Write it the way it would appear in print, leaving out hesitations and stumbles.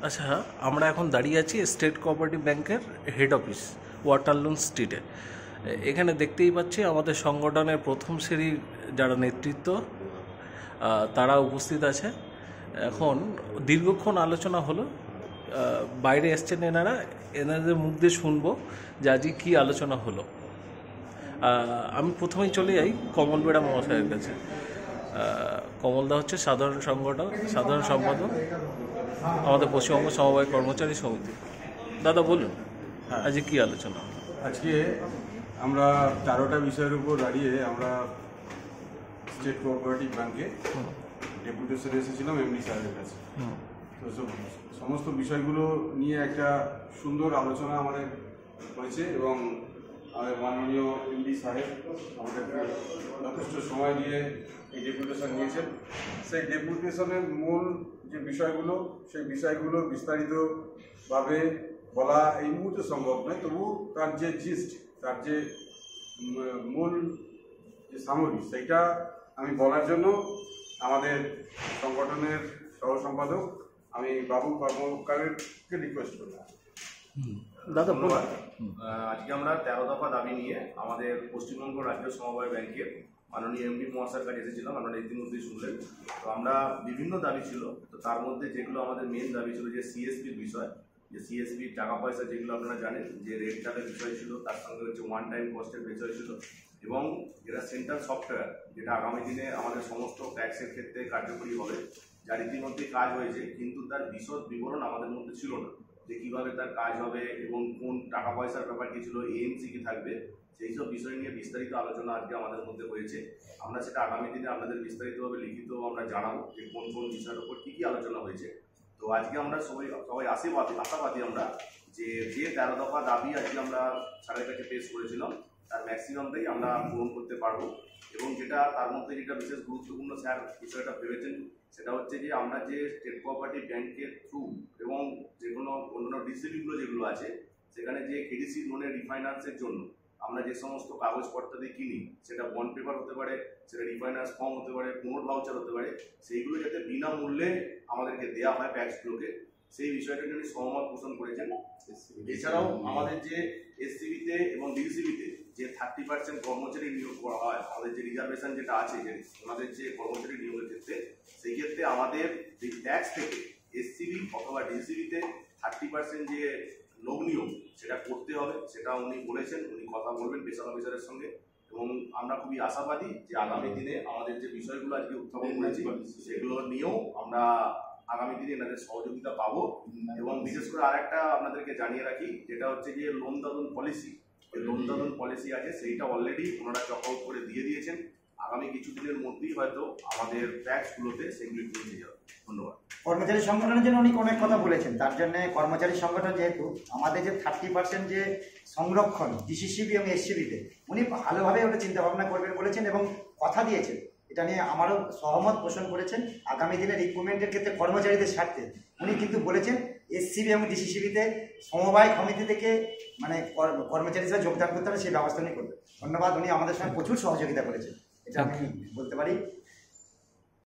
আচ্ছা, আমরা এখন দাঁড়িয়ে আছি স্টেট কোঅপারেটিভ ব্যাংকের হেড অফিস, ওয়াটারলুন স্ট্রিটে। এখানে দেখতেই পাচ্ছি আমাদের সংগঠনের প্রথম সারির যারা নেতৃত্ব তারা উপস্থিত আছে। এখন দীর্ঘক্ষণ আলোচনা হলো, বাইরে এসছেন এনাদের মুখ দিয়ে শুনবো যে আজকে কী আলোচনা হলো। আমি প্রথমেই চলে যাই কমল বেড়া মহাশয়ের কাছে। কমলদা হচ্ছে সাধারণ সম্পাদক আমাদের পশ্চিমবঙ্গ সমবায় কর্মচারী সমিতি। দাদা বলুন, আজকে কী আলোচনা হলো? আজকে আমরা 13টা বিষয়ের উপর দাঁড়িয়ে আমরা স্টেট কোঅপারেটিভ ব্যাংকে ডেপুটেশনে এসেছিলাম এমডি সাহেবের কাছে। তো সমস্ত বিষয়গুলো নিয়ে একটা সুন্দর আলোচনা আমাদের হয়েছে এবং আমাদের মাননীয় এমডি সাহেব আমাদেরকে যথেষ্ট সময় দিয়ে এই ডেপুটেশন নিয়েছেন। সেই ডেপুটেশনের মূল যে বিষয়গুলো, সেই বিষয়গুলো বিস্তারিতভাবে বলা এই মুহূর্তে সম্ভব নয়, তবু তার যে জিস্ট, তার যে মূল যে সামগ্রী, সেইটা আমি বলার জন্য আমাদের সংগঠনের সহ সম্পাদক আমি বাবু কর্মকারকে রিকোয়েস্ট করলাম। দাদা ধন্যবাদ। আজকে আমরা 13 দফা দাবি নিয়ে আমাদের পশ্চিমবঙ্গ রাজ্য সমবায় ব্যাংকের মাননীয় এমডি মহাশয়ের কাছে এসেছিলাম। আপনারা ইতিমধ্যেই শুনলেন। তো আমরা বিভিন্ন দাবি ছিল, তো তার মধ্যে যেগুলো আমাদের মেন দাবি ছিল যে সিএসপির বিষয়, যে সিএসপির টাকা পয়সা যেগুলো আপনারা জানেন যে রেট চার্টের বিষয় ছিল, তার সঙ্গে হচ্ছে ওয়ান টাইম কস্টের বিষয় ছিল, এবং যেটা সেন্ট্রাল সফটওয়্যার যেটা আগামী দিনে আমাদের সমস্ত ট্যাক্সের ক্ষেত্রে কার্যকরী হবে, যার ইতিমধ্যে কাজ হয়েছে, কিন্তু তার বিশদ বিবরণ আমাদের মধ্যে ছিল না যে কীভাবে তার কাজ হবে এবং কোন টাকা পয়সার ব্যাপার কী ছিল, এএমসি কি থাকবে, সেই সব বিষয় নিয়ে বিস্তারিত আলোচনা আজকে আমাদের মধ্যে হয়েছে। আমরা সেটা আগামী দিনে আপনাদের বিস্তারিতভাবে লিখিত আমরা জানাবো যে কোন কোন বিষয়ের উপর কী কী আলোচনা হয়েছে। তো আজকে আমরা সবাই আশাবাদী আমরা যে 13 দফা দাবি আজকে আমরা স্যারের কাছে পেশ করেছিলাম, তার ম্যাক্সিমামটাই আমরা পূরণ করতে পারবো। এবং যেটা তার মধ্যে যেটা বিশেষ গুরুত্বপূর্ণ স্যার বিষয়টা ভেবেছেন, সেটা হচ্ছে যে আমরা যে স্টেট কোঅপারেটিভ ব্যাংকের থ্রু এবং যে কোনো অন্যান্য ডিসিবিগুলো যেগুলো আছে, সেখানে যে কেডিসি লোনের রিফাইন্যান্সের জন্য আমরা যে সমস্ত কাগজপত্রাদি কিনি, সেটা বন্ড পেপার হতে পারে, সেটা রিফাইন্যান্স ফর্ম হতে পারে, প্রমোট ভাউচার হতে পারে, সেইগুলো যাতে বিনামূল্যে আমাদেরকে দেওয়া হয় ট্যাক্সগুলোকে, সেই বিষয়টা উনি সহমত পোষণ করেছেন। এছাড়াও আমাদের যে এসসিবিতে এবং ডিসিবিতে যে 30% কর্মচারী নিয়োগ করা হয়, আমাদের যে রিজার্ভেশন যেটা আছে যে ওনাদের যে কর্মচারী নিয়োগের ক্ষেত্রে, সেই ক্ষেত্রে আমাদের যে ট্যাক্স থেকে এসসিবি অথবা ডিসিবিতে 30% যে নমনীয় সেটা করতে হবে, সেটা উনি বলেছেন। উনি কথা বলবেন স্পেশাল অফিসারের সঙ্গে, এবং আমরা খুবই আশাবাদী যে আগামী দিনে আমাদের যে বিষয়গুলো আজকে উত্থাপন করেছি, সেগুলো নিয়েও আমরা আগামী দিনে এনাদের সহযোগিতা পাবো। এবং বিশেষ করে আরেকটা আপনাদেরকে জানিয়ে রাখি, যেটা হচ্ছে যে লোন দাদন পলিসি, যে লোন দাদন পলিসি আছে, সেইটা অলরেডি ওনারা চক আউট করে দিয়ে দিয়েছেন। আগামী কিছুদিনের মধ্যেই হয়তো আমাদের ট্যাক্সগুলোতে সেগুলি পৌঁছে যাবে। ধন্যবাদ। কর্মচারী সংগঠনের জন্য উনি অনেক কথা বলেছেন, তার জন্য কর্মচারী সংগঠন যেহেতু আমাদের যে 30% যে সংরক্ষণ ডিসিসিবি এবং এসসিবিতে, উনি ভালোভাবে ওটা চিন্তা ভাবনা করবেন বলেছেন এবং কথা দিয়েছেন। এটা নিয়ে আমারও সহমত পোষণ করেছেন। আগামী দিনে রিক্রুটমেন্টের ক্ষেত্রে কর্মচারীদের স্বার্থে উনি কিন্তু বলেছেন এসসিবি এবং ডিসিসিবিতে সমবায় কমিটি থেকে মানে কর্মচারীরা যোগদান করতে হবে, সেই ব্যবস্থা উনি করবেন। ধন্যবাদ। উনি আমাদের সঙ্গে প্রচুর সহযোগিতা করেছেন, এটা আমি বলতে পারি।